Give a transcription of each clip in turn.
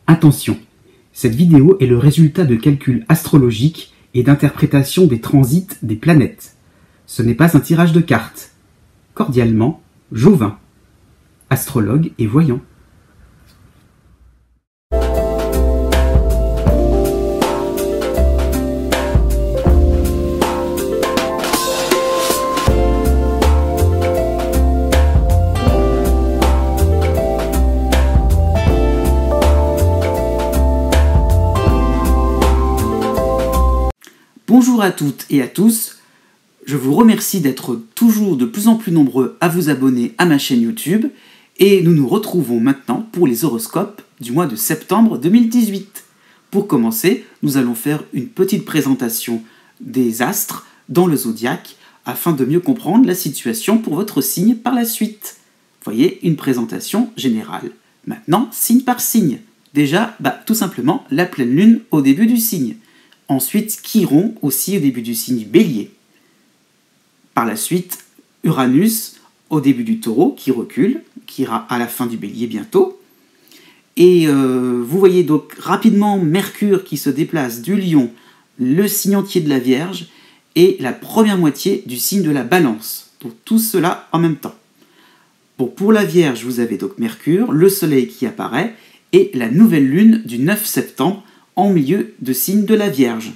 Attention, cette vidéo est le résultat de calculs astrologiques et d'interprétation des transits des planètes. Ce n'est pas un tirage de cartes. Cordialement, Jovin, astrologue et voyant. Bonjour à toutes et à tous, je vous remercie d'être toujours de plus en plus nombreux à vous abonner à ma chaîne YouTube et nous nous retrouvons maintenant pour les horoscopes du mois de septembre 2018. Pour commencer, nous allons faire une petite présentation des astres dans le zodiaque afin de mieux comprendre la situation pour votre signe par la suite. Voyez, une présentation générale. Maintenant, signe par signe. Déjà, tout simplement la pleine lune au début du signe. Ensuite, Chiron, aussi au début du signe Bélier. Par la suite, Uranus, au début du Taureau, qui recule, qui ira à la fin du Bélier bientôt. Et vous voyez donc rapidement Mercure qui se déplace du Lion, le signe entier de la Vierge, et la première moitié du signe de la Balance. Donc tout cela en même temps. Bon, pour la Vierge, vous avez donc Mercure, le Soleil qui apparaît, et la nouvelle lune du 9 septembre, en milieu de signe de la Vierge.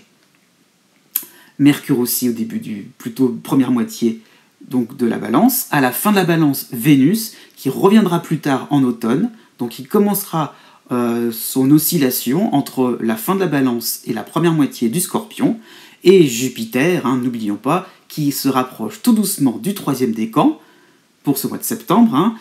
Mercure aussi au début plutôt première moitié donc de la Balance. À la fin de la Balance, Vénus, qui reviendra plus tard en automne, donc il commencera son oscillation entre la fin de la Balance et la première moitié du Scorpion, et Jupiter, n'oublions pas, qui se rapproche tout doucement du troisième décan pour ce mois de septembre.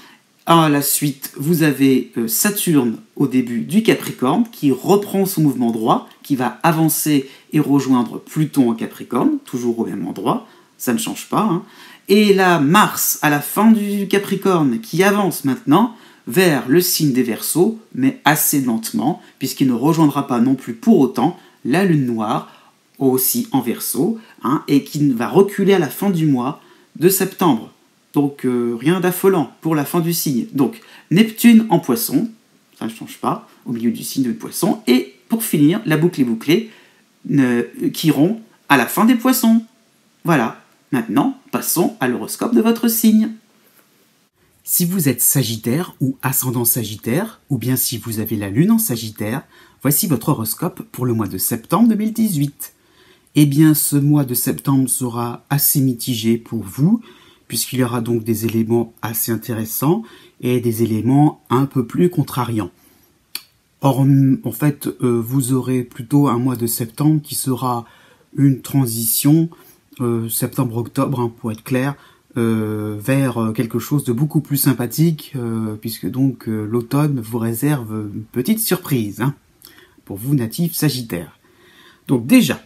À la suite, vous avez Saturne au début du Capricorne qui reprend son mouvement droit, qui va avancer et rejoindre Pluton en Capricorne, toujours au même endroit, ça ne change pas. Et là, Mars à la fin du Capricorne qui avance maintenant vers le signe des Verseaux, mais assez lentement, puisqu'il ne rejoindra pas non plus pour autant la Lune Noire, aussi en Verseau, et qui va reculer à la fin du mois de septembre. Donc rien d'affolant pour la fin du signe. Donc Neptune en Poisson, ça ne change pas, au milieu du signe de Poisson. Et pour finir, la boucle est bouclée, Chiron à la fin des Poissons. Voilà, maintenant passons à l'horoscope de votre signe. Si vous êtes Sagittaire ou ascendant Sagittaire, ou bien si vous avez la Lune en Sagittaire, voici votre horoscope pour le mois de septembre 2018. Eh bien, ce mois de septembre sera assez mitigé pour vous, puisqu'il y aura donc des éléments assez intéressants et des éléments un peu plus contrariants. Or, en fait, vous aurez plutôt un mois de septembre qui sera une transition, septembre-octobre, pour être clair, vers quelque chose de beaucoup plus sympathique, puisque donc l'automne vous réserve une petite surprise, pour vous natifs Sagittaires. Donc déjà,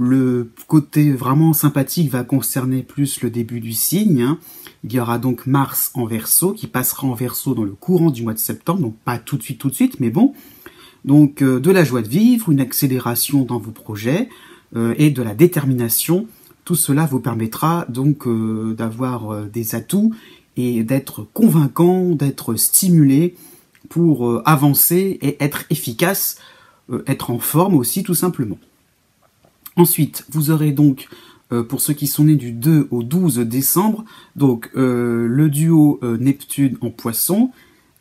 le côté vraiment sympathique va concerner plus le début du signe. Il y aura donc Mars en Verseau, qui passera en Verseau dans le courant du mois de septembre, donc pas tout de suite, mais bon. Donc de la joie de vivre, une accélération dans vos projets et de la détermination. Tout cela vous permettra donc d'avoir des atouts et d'être convaincant, d'être stimulé pour avancer et être efficace, être en forme aussi tout simplement. Ensuite, vous aurez donc, pour ceux qui sont nés du 2 au 12 décembre, donc le duo Neptune en Poisson,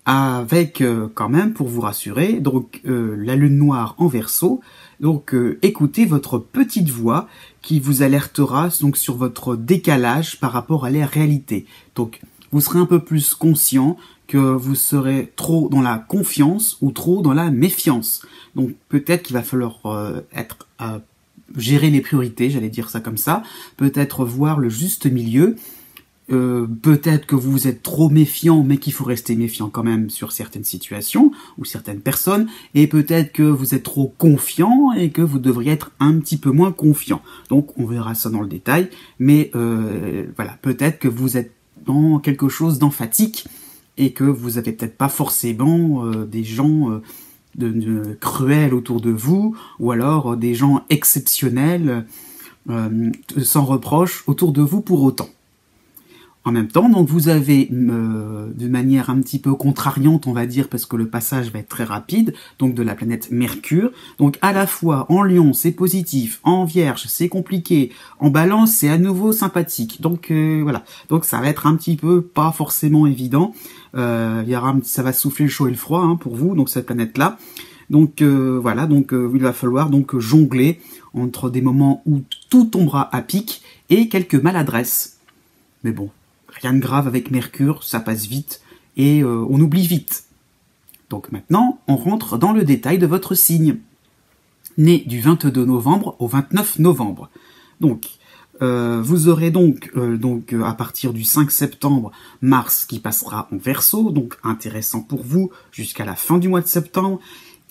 avec quand même, pour vous rassurer, donc la Lune Noire en Verseau. Donc écoutez votre petite voix qui vous alertera donc sur votre décalage par rapport à la réalité. Donc vous serez un peu plus conscient que vous serez trop dans la confiance ou trop dans la méfiance. Donc peut-être qu'il va falloir gérer les priorités, j'allais dire ça comme ça, peut-être voir le juste milieu, peut-être que vous êtes trop méfiant, mais qu'il faut rester méfiant quand même sur certaines situations, ou certaines personnes, et peut-être que vous êtes trop confiant, et que vous devriez être un petit peu moins confiant. Donc on verra ça dans le détail, mais voilà, peut-être que vous êtes dans quelque chose d'emphatique, et que vous avez peut-être pas forcément des gens de cruels autour de vous, ou alors des gens exceptionnels, sans reproche autour de vous pour autant. En même temps, donc vous avez de manière un petit peu contrariante, on va dire, parce que le passage va être très rapide, donc de la planète Mercure. Donc à la fois en Lion, c'est positif, en Vierge, c'est compliqué, en Balance, c'est à nouveau sympathique. Donc voilà, donc ça va être un petit peu pas forcément évident. Ça va souffler le chaud et le froid hein, pour vous, donc cette planète-là. Donc voilà, donc il va falloir donc jongler entre des moments où tout tombera à pic et quelques maladresses. Mais bon, rien de grave avec Mercure, ça passe vite et on oublie vite. Donc maintenant, on rentre dans le détail de votre signe. Né du 22 novembre au 29 novembre. Donc, vous aurez donc à partir du 5 septembre, Mars qui passera en Verseau, donc intéressant pour vous jusqu'à la fin du mois de septembre.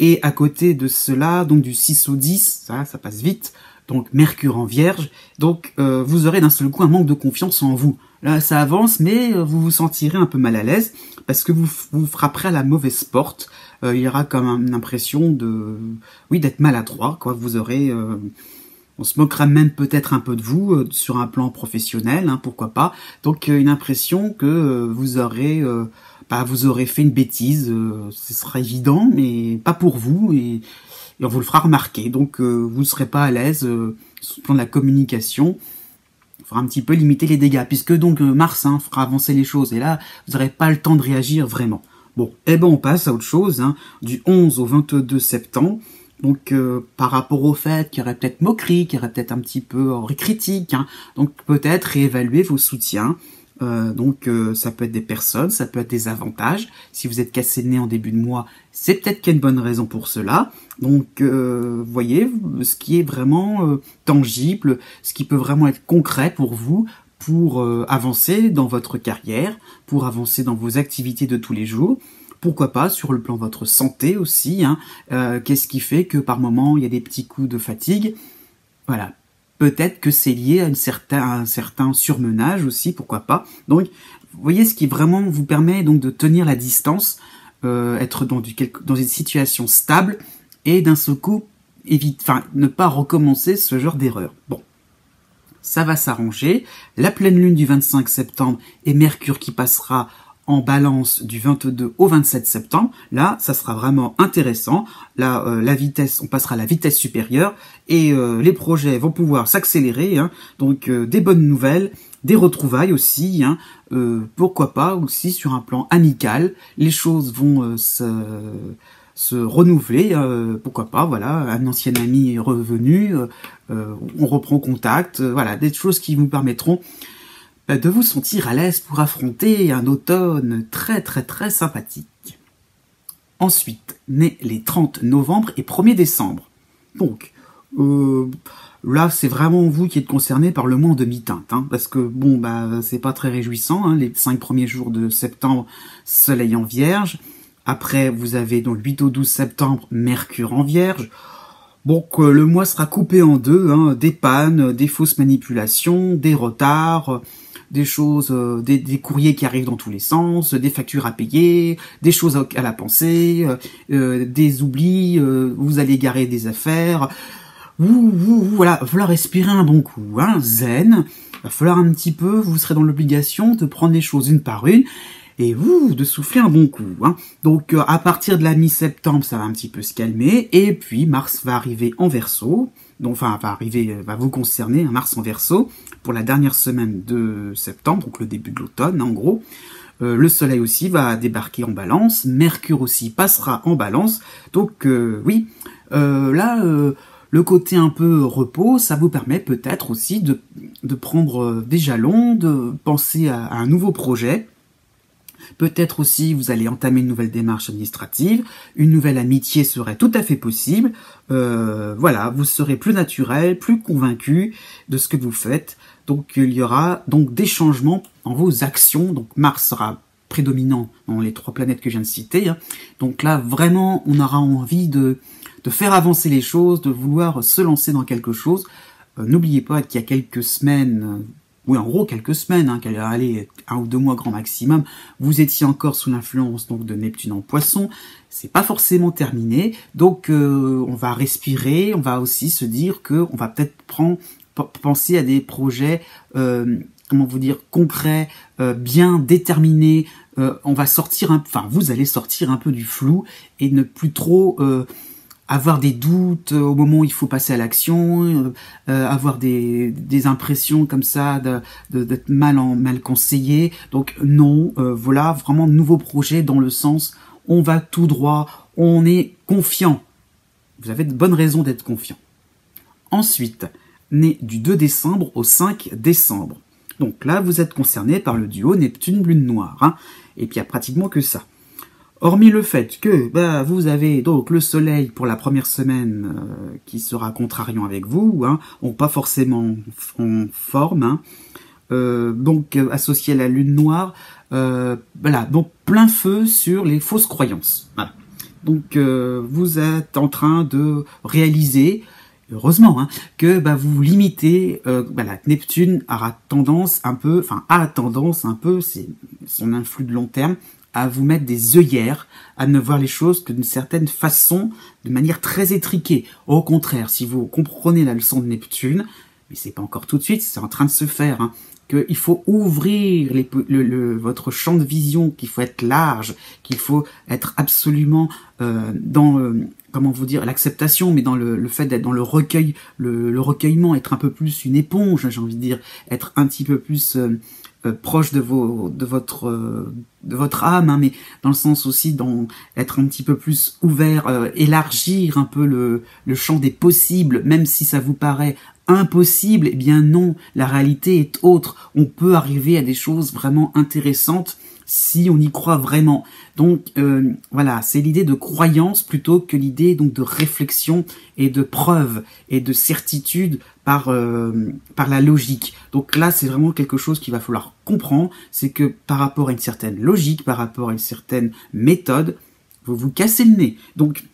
Et à côté de cela, donc du 6 au 10, ça passe vite, donc Mercure en Vierge. Donc vous aurez d'un seul coup un manque de confiance en vous. Là, ça avance, mais vous vous sentirez un peu mal à l'aise parce que vous frapperez à la mauvaise porte. Il y aura comme une impression d'être maladroit, quoi. Vous aurez, on se moquera même peut-être un peu de vous sur un plan professionnel, hein, pourquoi pas. Donc une impression que vous aurez fait une bêtise. Ce sera évident, mais pas pour vous et on vous le fera remarquer. Donc vous ne serez pas à l'aise sur le plan de la communication. Il faudra un petit peu limiter les dégâts, puisque donc Mars fera avancer les choses, et là, vous n'aurez pas le temps de réagir vraiment. Bon, on passe à autre chose, hein, du 11 au 22 septembre, donc par rapport au fait qu'il y aurait peut-être moquerie, qu'il y aurait peut-être un petit peu critique, hein, donc peut-être réévaluer vos soutiens. Ça peut être des personnes, ça peut être des avantages. Si vous êtes cassé le nez en début de mois, c'est peut-être qu'il y a une bonne raison pour cela. Donc, voyez, ce qui est vraiment tangible, ce qui peut vraiment être concret pour vous, pour avancer dans votre carrière, pour avancer dans vos activités de tous les jours. Pourquoi pas sur le plan de votre santé aussi, hein. Qu'est-ce qui fait que par moment, il y a des petits coups de fatigue? Voilà. Peut-être que c'est lié à un certain surmenage aussi, pourquoi pas. Donc, vous voyez, ce qui vraiment vous permet donc de tenir la distance, être dans une situation stable, et d'un seul coup, ne pas recommencer ce genre d'erreur. Bon, ça va s'arranger. La pleine lune du 25 septembre et Mercure qui passera en Balance du 22 au 27 septembre. Là, ça sera vraiment intéressant. Là, on passera à la vitesse supérieure et les projets vont pouvoir s'accélérer. Hein. Donc, des bonnes nouvelles, des retrouvailles aussi. Hein. Pourquoi pas aussi sur un plan amical. Les choses vont se renouveler. Pourquoi pas, voilà, un ancien ami est revenu. On reprend contact. Voilà, des choses qui vous permettront de vous sentir à l'aise pour affronter un automne très très très sympathique. Ensuite, naît les 30 novembre et 1er décembre. Donc, là, c'est vraiment vous qui êtes concerné par le mois en demi-teinte, hein, parce que, c'est pas très réjouissant, hein, les 5 premiers jours de septembre, soleil en Vierge. Après, vous avez donc 8 au 12 septembre, Mercure en Vierge. Donc, le mois sera coupé en deux, hein, des pannes, des fausses manipulations, des retards, des choses, des courriers qui arrivent dans tous les sens, des factures à payer, des choses à la pensée, des oublis, vous allez garer des affaires. Voilà, il va falloir respirer un bon coup, hein, zen. Il va falloir un petit peu, vous serez dans l'obligation de prendre les choses une par une et de souffler un bon coup. Hein. Donc, à partir de la mi-septembre, ça va un petit peu se calmer et puis Mars va arriver en Verseau. Donc, va vous concerner, un Mars en Verseau, pour la dernière semaine de septembre, donc le début de l'automne, en gros. Le Soleil aussi va débarquer en Balance, Mercure aussi passera en Balance. Donc, le côté un peu repos, ça vous permet peut-être aussi de prendre des jalons, de penser à un nouveau projet. Peut-être aussi vous allez entamer une nouvelle démarche administrative, une nouvelle amitié serait tout à fait possible. Voilà, vous serez plus naturel, plus convaincu de ce que vous faites. Donc il y aura donc des changements dans vos actions. Donc Mars sera prédominant dans les 3 planètes que je viens de citer. Hein. Donc là, vraiment, on aura envie de faire avancer les choses, de vouloir se lancer dans quelque chose. N'oubliez pas qu'il y a quelques semaines... en gros quelques semaines, hein, qu'elle va aller 1 ou 2 mois grand maximum, vous étiez encore sous l'influence donc de Neptune en Poisson, c'est pas forcément terminé, donc on va respirer, on va aussi se dire que on va peut-être penser à des projets comment vous dire, concret, bien déterminé. On va sortir, enfin vous allez sortir un peu du flou et ne plus trop avoir des doutes au moment où il faut passer à l'action, avoir des impressions comme ça d'être mal conseillé. Donc non, voilà vraiment nouveau projet dans le sens on va tout droit, on est confiant. Vous avez de bonnes raisons d'être confiant. Ensuite, né du 2 décembre au 5 décembre. Donc là, vous êtes concerné par le duo Neptune-Lune Noire. Hein, et puis il n'y a pratiquement que ça. Hormis le fait que vous avez donc le soleil pour la première semaine qui sera contrariant avec vous, hein, ou pas forcément en forme, hein, donc associé à la lune noire, voilà, donc plein feu sur les fausses croyances. Voilà. Donc vous êtes en train de réaliser, heureusement, hein, que vous limitez, voilà, Neptune a tendance un peu, c'est son influx de long terme, à vous mettre des œillères, à ne voir les choses que d'une certaine façon, de manière très étriquée. Au contraire, si vous comprenez la leçon de Neptune, mais c'est pas encore tout de suite, c'est en train de se faire, hein, qu'il faut ouvrir votre champ de vision, qu'il faut être large, qu'il faut être absolument dans comment vous dire, l'acceptation, mais dans le fait d'être dans le recueil, le recueillement, être un peu plus une éponge, j'ai envie de dire, être un petit peu plus proche de votre âme, hein, mais dans le sens aussi être un petit peu plus ouvert, élargir un peu le champ des possibles, même si ça vous paraît impossible, eh bien non, la réalité est autre. On peut arriver à des choses vraiment intéressantes si on y croit vraiment. Donc voilà, c'est l'idée de croyance plutôt que l'idée donc de réflexion et de preuve et de certitude par la logique. Donc là, c'est vraiment quelque chose qu'il va falloir comprendre, c'est que par rapport à une certaine logique, par rapport à une certaine méthode, vous vous cassez le nez. Donc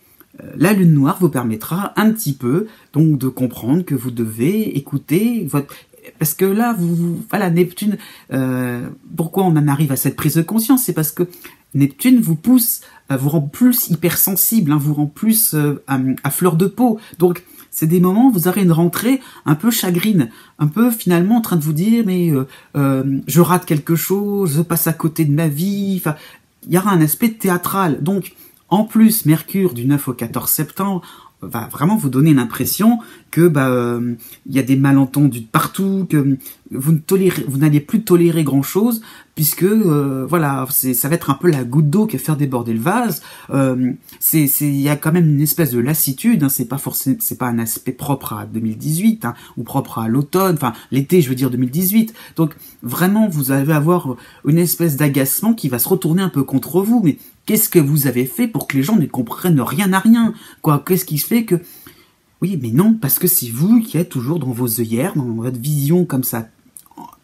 la lune noire vous permettra un petit peu donc de comprendre que vous devez écouter parce que là voilà, Neptune, pourquoi on en arrive à cette prise de conscience, c'est parce que Neptune vous pousse, vous rend plus hypersensible, hein, vous rend plus à fleur de peau. Donc c'est des moments où vous aurez une rentrée un peu chagrine, un peu finalement en train de vous dire mais je rate quelque chose, je passe à côté de ma vie. Enfin, il y aura un aspect théâtral. Donc en plus, Mercure du 9 au 14 septembre va vraiment vous donner l'impression que y a des malentendus de partout, que vous n'allez plus tolérer grand chose, puisque voilà, ça va être un peu la goutte d'eau qui va faire déborder le vase. Il y a quand même une espèce de lassitude, hein, c'est pas un aspect propre à 2018, hein, ou propre à l'automne, enfin l'été, je veux dire 2018. Donc vraiment, vous allez avoir une espèce d'agacement qui va se retourner un peu contre vous, mais qu'est-ce que vous avez fait pour que les gens ne comprennent rien à rien, quoi? Qu'est-ce qui se fait que... Oui, mais non, parce que c'est vous qui êtes toujours dans vos œillères, dans votre vision comme ça,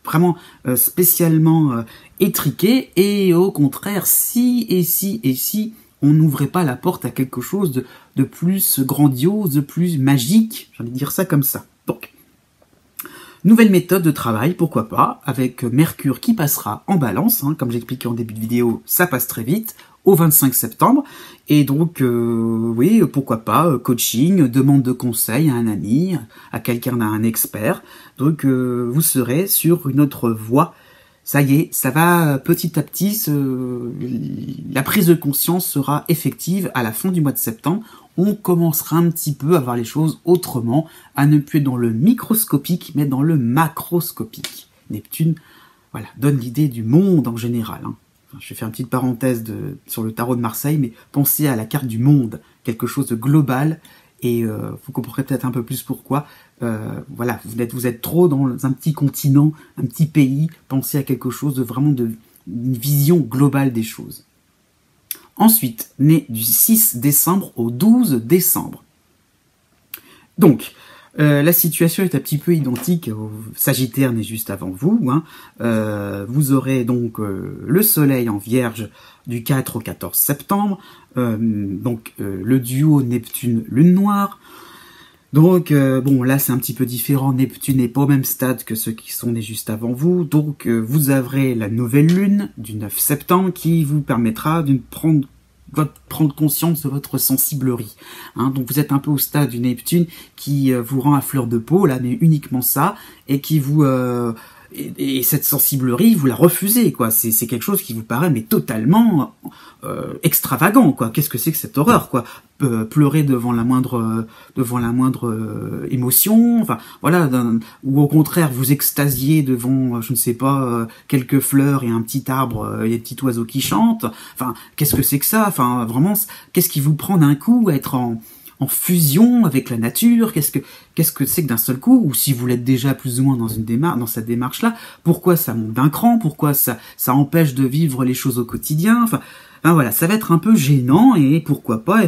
vraiment spécialement étriquée, et au contraire, si on n'ouvrait pas la porte à quelque chose de plus grandiose, de plus magique, j'ai envie de dire ça comme ça. Donc, nouvelle méthode de travail, pourquoi pas, avec Mercure qui passera en balance, hein, comme j'expliquais en début de vidéo, ça passe très vite, au 25 septembre, et donc, oui, pourquoi pas, coaching, demande de conseil à un ami, à quelqu'un, à un expert, donc vous serez sur une autre voie. Ça y est, ça va petit à petit, la prise de conscience sera effective à la fin du mois de septembre. On commencera un petit peu à voir les choses autrement, à ne plus être dans le microscopique, mais dans le macroscopique. Neptune, voilà, donne l'idée du monde en général. Hein. Enfin, je vais faire une petite parenthèse sur le tarot de Marseille, mais pensez à la carte du monde, quelque chose de global, et vous comprendrez peut-être un peu plus pourquoi. Voilà, vous êtes trop dans un petit continent, un petit pays, pensez à quelque chose de vraiment une vision globale des choses. Ensuite, né du 6 décembre au 12 décembre. Donc, la situation est un petit peu identique au Sagittaire né juste avant vous. Hein. Vous aurez donc le Soleil en Vierge du 4 au 14 septembre. Donc, le duo Neptune-Lune Noire. Donc, bon, là, c'est un petit peu différent. Neptune n'est pas au même stade que ceux qui sont nés juste avant vous. Donc, vous aurez la nouvelle lune du 9 septembre qui vous permettra de prendre conscience de votre sensiblerie. Hein, donc, vous êtes un peu au stade du Neptune qui vous rend à fleur de peau, là, mais uniquement ça, et qui vous et cette sensiblerie, vous la refusez, quoi. C'est quelque chose qui vous paraît mais totalement extravagant, quoi. Qu'est-ce que c'est que cette horreur, quoi? Pleurer devant la moindre émotion, enfin voilà, ou au contraire vous extasiez devant, je ne sais pas, quelques fleurs et un petit arbre et des petits oiseaux qui chantent. Enfin, qu'est-ce que c'est que ça? Enfin, vraiment, qu'est-ce qui vous prend d'un coup à être en fusion avec la nature? Qu'est-ce que c'est que d'un seul coup? Ou si vous l'êtes déjà plus ou moins dans cette démarche-là, pourquoi ça monte d'un cran? Pourquoi ça empêche de vivre les choses au quotidien? Enfin voilà, ça va être un peu gênant, et pourquoi pas,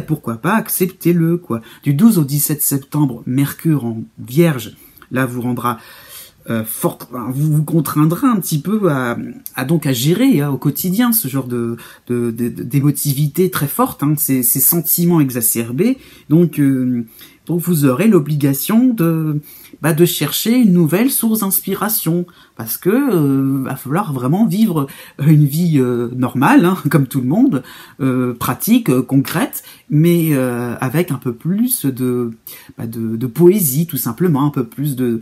acceptez-le, quoi. Du 12 au 17 septembre, Mercure en Vierge, là vous rendra vous contraindra un petit peu à gérer au quotidien ce genre d'émotivité très forte, hein, ces sentiments exacerbés. Donc vous aurez l'obligation de chercher une nouvelle source d'inspiration, parce que va falloir vraiment vivre une vie normale, hein, comme tout le monde, pratique, concrète, mais avec un peu plus de poésie, tout simplement, un peu plus de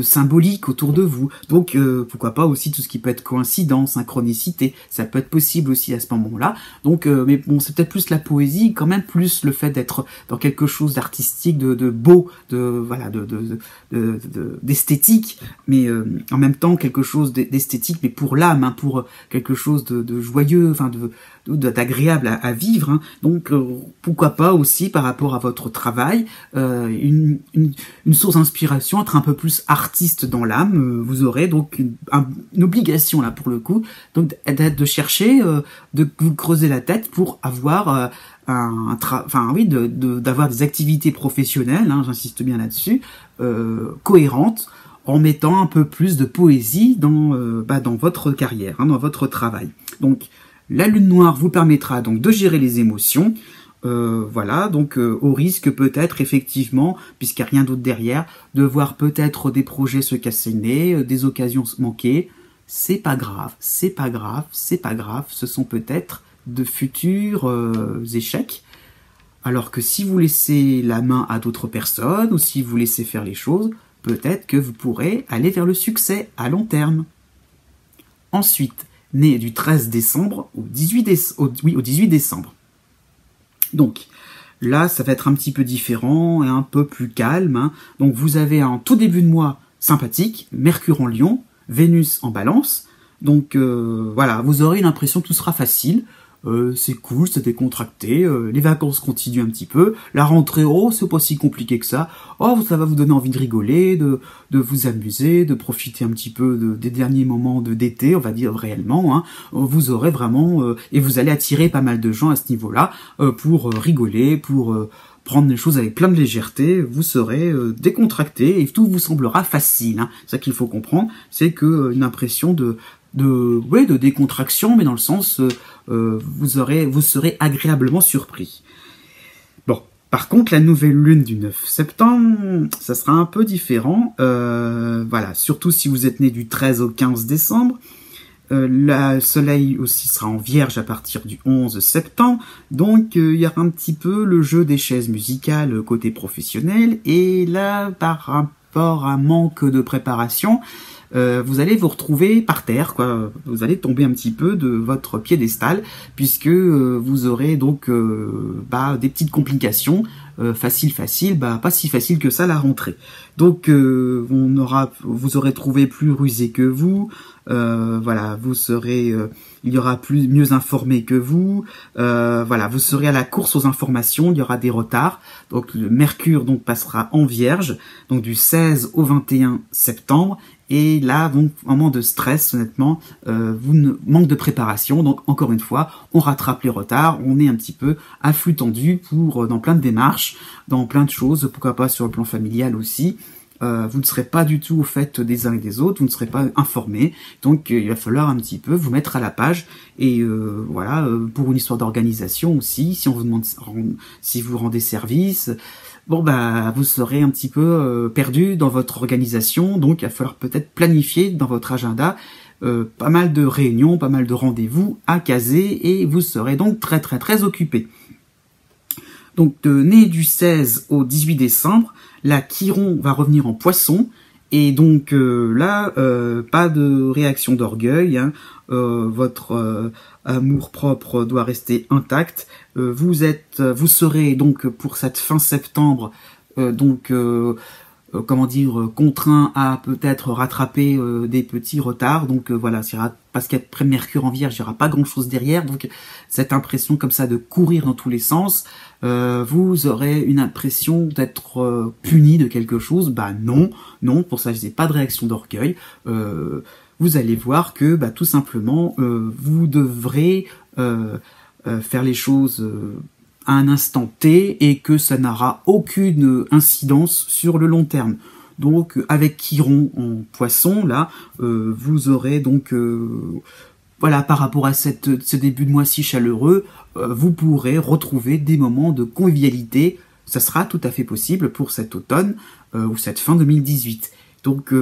symbolique autour de vous. Donc pourquoi pas aussi tout ce qui peut être coïncidence, synchronicité, ça peut être possible aussi à ce moment-là. Donc mais bon, c'est peut-être plus la poésie, quand même plus le fait d'être dans quelque chose d'artistique, de beau, d'esthétique, mais en même temps quelque chose d'esthétique, mais pour l'âme, hein, pour quelque chose de joyeux, enfin d'agréable à vivre, hein. Donc pourquoi pas aussi par rapport à votre travail une source d'inspiration, être un peu plus artiste dans l'âme. Vous aurez donc une obligation là pour le coup, donc de chercher, de vous creuser la tête pour avoir d'avoir des activités professionnelles, hein, j'insiste bien là-dessus, cohérentes, en mettant un peu plus de poésie dans votre carrière, hein, dans votre travail. Donc la lune noire vous permettra donc de gérer les émotions, voilà, donc au risque peut-être effectivement, puisqu'il n'y a rien d'autre derrière, de voir peut-être des projets se casser le nez, des occasions se manquer. C'est pas grave, c'est pas grave, c'est pas grave, ce sont peut-être de futurs échecs. Alors que si vous laissez la main à d'autres personnes, ou si vous laissez faire les choses, peut-être que vous pourrez aller vers le succès à long terme. Ensuite, né du 13 décembre au 18 décembre. Donc, là, ça va être un petit peu différent et un peu plus calme, hein. Donc, vous avez un tout début de mois sympathique, Mercure en Lion, Vénus en Balance. Donc, voilà, vous aurez l'impression que tout sera facile. C'est cool, c'est décontracté, les vacances continuent un petit peu, la rentrée, oh, c'est pas si compliqué que ça, oh, ça va vous donner envie de rigoler, de vous amuser, de profiter un petit peu des derniers moments d'été, on va dire réellement, hein. Vous aurez vraiment, et vous allez attirer pas mal de gens à ce niveau-là, pour rigoler, pour prendre les choses avec plein de légèreté, vous serez décontracté, et tout vous semblera facile, hein. C'est ça qu'il faut comprendre, c'est que une impression de décontraction, mais dans le sens vous serez agréablement surpris. Bon, par contre, la nouvelle lune du 9 septembre, ça sera un peu différent. Voilà, surtout si vous êtes né du 13 au 15 décembre. Le soleil aussi sera en Vierge à partir du 11 septembre. Donc, il y aura un petit peu le jeu des chaises musicales côté professionnel. Et là, par rapport à un manque de préparation, vous allez vous retrouver par terre, quoi. Vous allez tomber un petit peu de votre piédestal, puisque vous aurez donc des petites complications, facile, pas si facile que ça la rentrée. Donc vous aurez trouvé plus rusé que vous, voilà, vous serez, il y aura mieux informé que vous, voilà, vous serez à la course aux informations, il y aura des retards. Donc le Mercure donc passera en Vierge, donc du 16 au 21 septembre. Et là, donc, moment de stress, honnêtement, manque de préparation. Donc, encore une fois, on rattrape les retards. On est un petit peu à flux tendu dans plein de démarches, dans plein de choses. Pourquoi pas sur le plan familial aussi. Vous ne serez pas du tout au fait des uns et des autres. Vous ne serez pas informés. Donc, il va falloir un petit peu vous mettre à la page. Et voilà, pour une histoire d'organisation aussi, si on vous demande si vous rendez service. Bon, vous serez un petit peu perdu dans votre organisation, donc il va falloir peut-être planifier dans votre agenda pas mal de réunions, pas mal de rendez-vous à caser, et vous serez donc très très très occupé. Donc né du 16 au 18 décembre, la Chiron va revenir en Poisson, Et donc là, pas de réaction d'orgueil, hein. Votre amour-propre doit rester intact. Vous serez donc pour cette fin septembre, comment dire, contraint à peut-être rattraper des petits retards. Donc voilà, parce qu'après Mercure en Vierge, il n'y aura pas grand-chose derrière. Donc cette impression comme ça de courir dans tous les sens, vous aurez une impression d'être puni de quelque chose. Bah non, pour ça je n'ai pas de réaction d'orgueil. Vous allez voir que tout simplement, vous devrez faire les choses à un instant T et que ça n'aura aucune incidence sur le long terme. Donc avec Chiron en Poisson, là, vous aurez donc, voilà, par rapport à ce début de mois si chaleureux, vous pourrez retrouver des moments de convivialité. Ça sera tout à fait possible pour cet automne ou cette fin 2018. Donc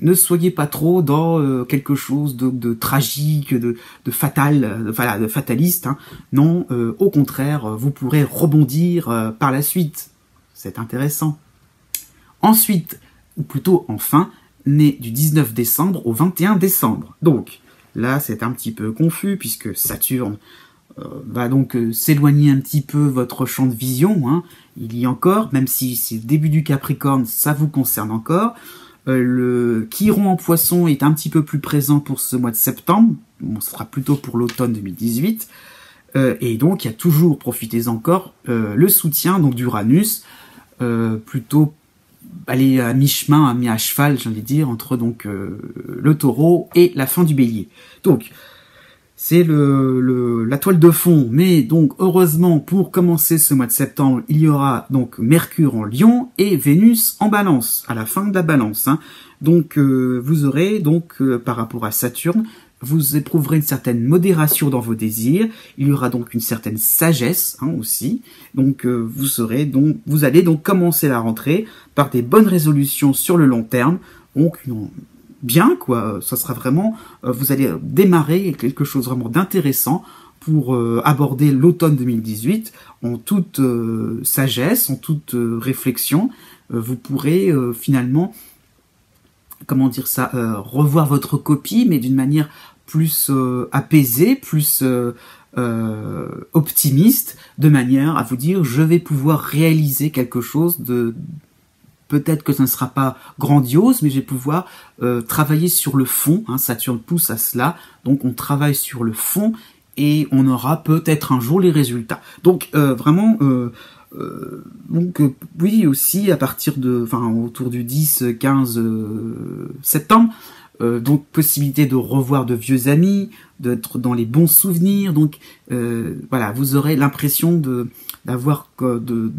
ne soyez pas trop dans quelque chose de tragique, de fatal, voilà, de fataliste. Hein. Non, au contraire, vous pourrez rebondir par la suite. C'est intéressant. Ensuite, ou plutôt enfin, né du 19 décembre au 21 décembre. Donc, là, c'est un petit peu confus, puisque Saturne va donc s'éloigner un petit peu votre champ de vision. Hein. Il y a encore, même si c'est le début du Capricorne, ça vous concerne encore. Le Chiron en Poisson est un petit peu plus présent pour ce mois de septembre. Bon, ce sera plutôt pour l'automne 2018. Et donc, il y a toujours, profitez encore, le soutien donc d'Uranus, plutôt aller à mi-chemin, à mi-à-cheval, j'ai envie de dire, entre donc le Taureau et la fin du Bélier. Donc, c'est la toile de fond, mais donc heureusement pour commencer ce mois de septembre, il y aura donc Mercure en Lion et Vénus en Balance, à la fin de la Balance. Hein. Donc vous aurez donc par rapport à Saturne, vous éprouverez une certaine modération dans vos désirs, il y aura donc une certaine sagesse hein, aussi. Donc vous allez donc commencer la rentrée par des bonnes résolutions sur le long terme. Donc bien quoi, ça sera vraiment, vous allez démarrer quelque chose vraiment d'intéressant pour aborder l'automne 2018 en toute sagesse, en toute réflexion. Vous pourrez finalement, comment dire ça, revoir votre copie, mais d'une manière plus apaisée, plus optimiste, de manière à vous dire je vais pouvoir réaliser quelque chose de peut-être que ça ne sera pas grandiose, mais je vais pouvoir travailler sur le fond. Hein, Saturne pousse à cela, donc on travaille sur le fond et on aura peut-être un jour les résultats. Donc vraiment, oui aussi à partir de, enfin autour du 10-15 septembre. Donc possibilité de revoir de vieux amis, d'être dans les bons souvenirs. Donc voilà, vous aurez l'impression de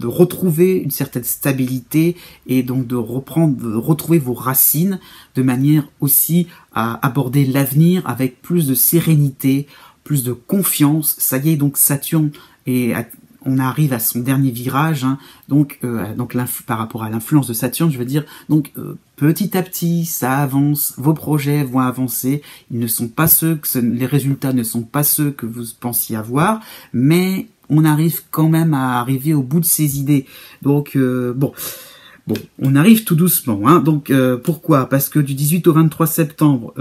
retrouver une certaine stabilité et donc de retrouver vos racines de manière aussi à aborder l'avenir avec plus de sérénité, plus de confiance. Ça y est, donc Saturne on arrive à son dernier virage, hein, donc par rapport à l'influence de Saturne, je veux dire, donc petit à petit, ça avance, vos projets vont avancer, ils ne sont pas les résultats ne sont pas ceux que vous pensiez avoir, mais on arrive quand même à arriver au bout de ses idées. Donc bon, on arrive tout doucement. Hein. Donc pourquoi? Parce que du 18 au 23 septembre,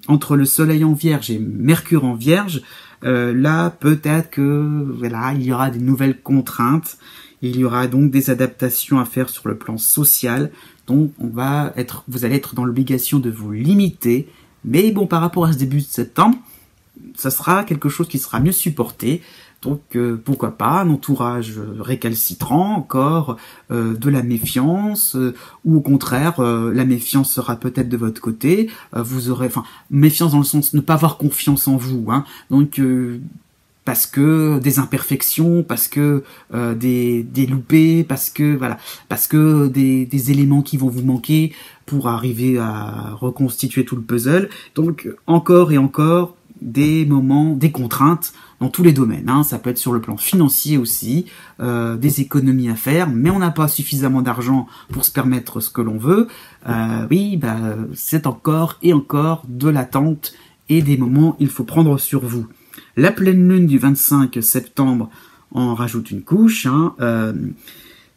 entre le Soleil en Vierge et Mercure en Vierge, là peut-être que voilà, il y aura des nouvelles contraintes, il y aura donc des adaptations à faire sur le plan social. Donc vous allez être dans l'obligation de vous limiter. Mais bon, par rapport à ce début de septembre, ça sera quelque chose qui sera mieux supporté. Donc pourquoi pas un entourage récalcitrant encore, de la méfiance, ou au contraire la méfiance sera peut-être de votre côté, vous aurez, enfin méfiance dans le sens ne pas avoir confiance en vous, hein, donc parce que des imperfections, parce que des loupés, parce que voilà, parce que des éléments qui vont vous manquer pour arriver à reconstituer tout le puzzle. Donc encore et encore des moments, des contraintes dans tous les domaines. Hein. Ça peut être sur le plan financier aussi, des économies à faire, mais on n'a pas suffisamment d'argent pour se permettre ce que l'on veut. Oui, c'est encore et encore de l'attente et des moments il faut prendre sur vous. La pleine lune du 25 septembre en rajoute une couche. Hein.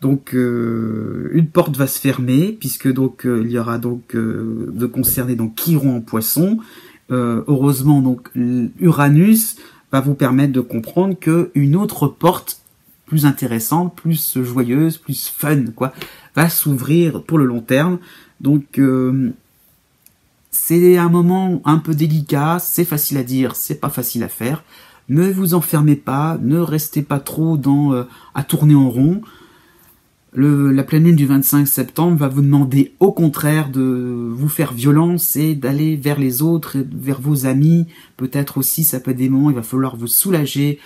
Donc une porte va se fermer puisque donc il y aura donc de concernés donc Chiron en Poisson. Heureusement donc Uranus va vous permettre de comprendre que une autre porte plus intéressante, plus joyeuse, plus fun quoi, va s'ouvrir pour le long terme. Donc c'est un moment un peu délicat, c'est facile à dire, c'est pas facile à faire. Ne vous enfermez pas, ne restez pas trop dans à tourner en rond. La pleine lune du 25 septembre va vous demander au contraire de vous faire violence et d'aller vers les autres, vers vos amis. Peut-être aussi, ça peut être des moments, il va falloir vous soulager,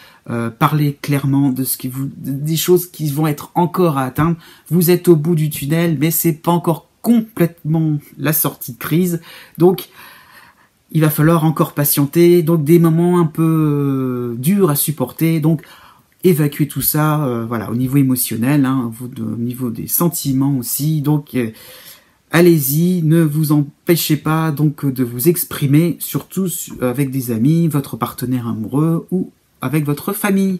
parler clairement de ce qui des choses qui vont être encore à atteindre. Vous êtes au bout du tunnel, mais c'est pas encore complètement la sortie de crise. Donc, il va falloir encore patienter. Donc, des moments un peu durs à supporter. Donc, évacuer tout ça, voilà, au niveau émotionnel, hein, au niveau des sentiments aussi. Donc, allez-y, ne vous empêchez pas donc de vous exprimer, surtout avec des amis, votre partenaire amoureux ou avec votre famille.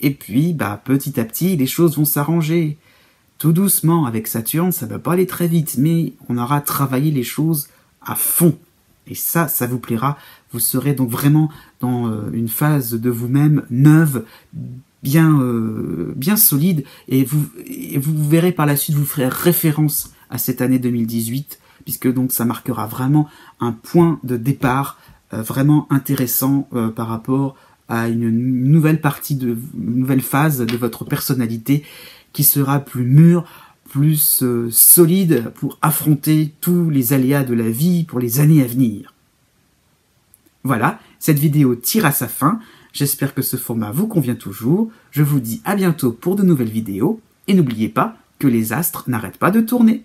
Et puis, bah, petit à petit, les choses vont s'arranger. Tout doucement, avec Saturne, ça va pas aller très vite, mais on aura travaillé les choses à fond. Et ça vous plaira. Vous serez donc vraiment dans une phase de vous-même neuve, bien solide, et vous verrez par la suite, vous ferez référence à cette année 2018, puisque donc ça marquera vraiment un point de départ vraiment intéressant par rapport à une nouvelle phase de votre personnalité qui sera plus mûre, plus solide pour affronter tous les aléas de la vie pour les années à venir. Voilà, cette vidéo tire à sa fin. J'espère que ce format vous convient toujours. Je vous dis à bientôt pour de nouvelles vidéos. Et n'oubliez pas que les astres n'arrêtent pas de tourner.